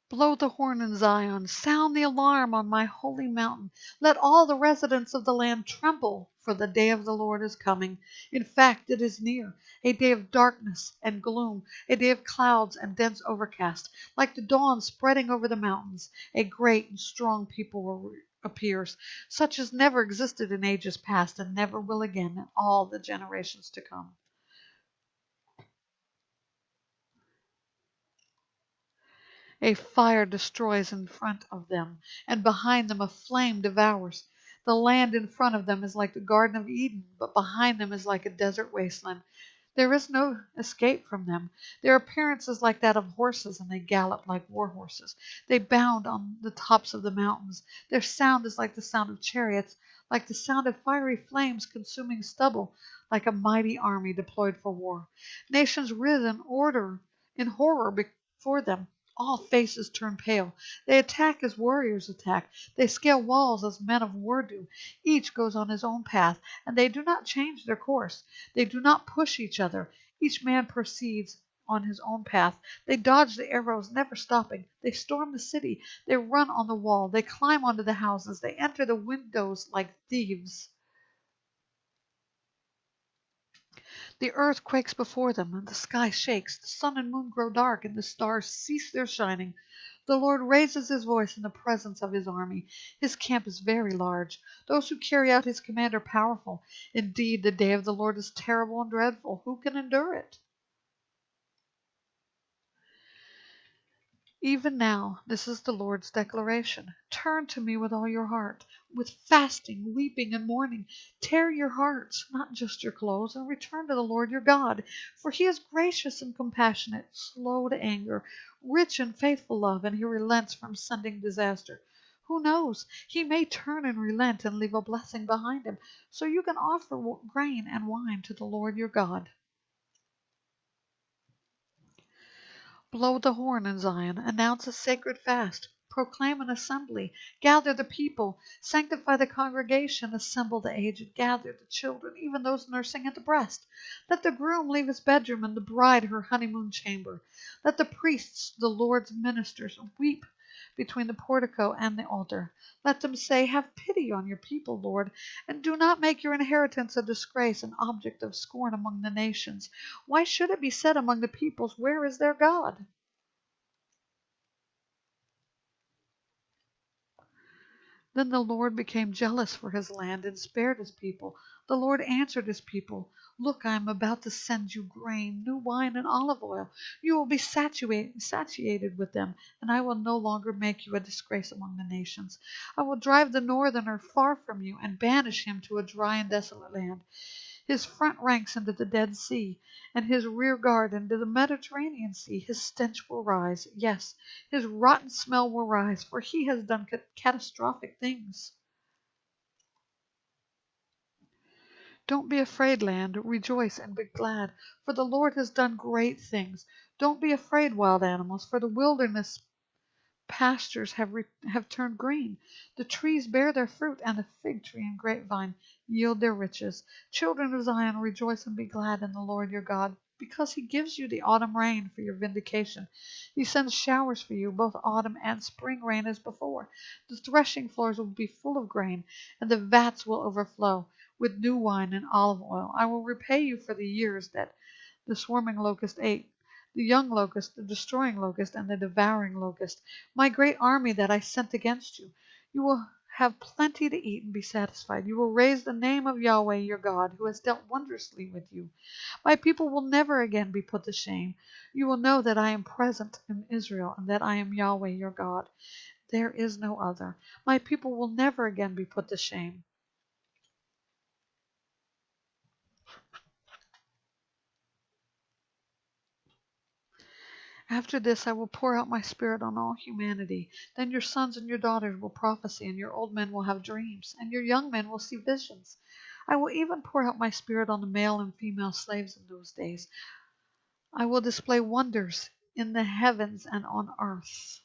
Blow the horn in Zion, sound the alarm on my holy mountain. Let all the residents of the land tremble, for the day of the Lord is coming. In fact, it is near, a day of darkness and gloom, a day of clouds and dense overcast. Like the dawn spreading over the mountains, a great and strong people appears, such as never existed in ages past and never will again in all the generations to come. A fire destroys in front of them, and behind them a flame devours. The land in front of them is like the Garden of Eden, but behind them is like a desert wasteland. There is no escape from them. Their appearance is like that of horses, and they gallop like war horses. They bound on the tops of the mountains. Their sound is like the sound of chariots, like the sound of fiery flames consuming stubble, like a mighty army deployed for war. Nations writhe in horror before them. All faces turn pale. They attack as warriors attack. They scale walls as men of war do. Each goes on his own path, and they do not change their course. They do not push each other. Each man proceeds on his own path. They dodge the arrows, never stopping. They storm the city. They run on the wall. They climb onto the houses. They enter the windows like thieves. The earth quakes before them, and the sky shakes. The sun and moon grow dark, and the stars cease their shining. The Lord raises his voice in the presence of his army. His camp is very large. Those who carry out his command are powerful. Indeed, the day of the Lord is terrible and dreadful. Who can endure it? Even now, this is the Lord's declaration. Turn to me with all your heart, with fasting, weeping, and mourning. Tear your hearts, not just your clothes, and return to the Lord your God. For he is gracious and compassionate, slow to anger, rich in faithful love, and he relents from sending disaster. Who knows? He may turn and relent and leave a blessing behind him, so you can offer grain and wine to the Lord your God. Blow the horn in Zion, announce a sacred fast, proclaim an assembly, gather the people, sanctify the congregation, assemble the aged, gather the children, even those nursing at the breast. Let the groom leave his bedroom and the bride her honeymoon chamber. Let the priests, the Lord's ministers, weep between the portico and the altar. Let them say, have pity on your people, Lord, and do not make your inheritance a disgrace, an object of scorn among the nations. Why should it be said among the peoples, where is their God? Then the Lord became jealous for his land and spared his people. The Lord answered his people, look, I am about to send you grain, new wine, and olive oil. You will be satiated with them, and I will no longer make you a disgrace among the nations. I will drive the northerner far from you and banish him to a dry and desolate land. His front ranks into the Dead Sea, and his rear guard into the Mediterranean Sea. His stench will rise, yes, his rotten smell will rise, for he has done catastrophic things. Don't be afraid, land. Rejoice and be glad, for the Lord has done great things. Don't be afraid, wild animals, for the wilderness pastures have turned green. The trees bear their fruit, and the fig tree and grapevine yield their riches. Children of Zion, rejoice and be glad in the Lord your God, because he gives you the autumn rain for your vindication. He sends showers for you, both autumn and spring rain as before. The threshing floors will be full of grain, and the vats will overflow with new wine and olive oil. I will repay you for the years that the swarming locust ate, the young locust, the destroying locust, and the devouring locust, my great army that I sent against you. You will have plenty to eat and be satisfied. You will raise the name of Yahweh your God, who has dealt wondrously with you. My people will never again be put to shame. You will know that I am present in Israel, and that I am Yahweh your God. There is no other. My people will never again be put to shame. After this I will pour out my Spirit on all humanity. Then your sons and your daughters will prophesy, and your old men will have dreams, and your young men will see visions. I will even pour out my Spirit on the male and female slaves in those days. I will display wonders in the heavens and on earth.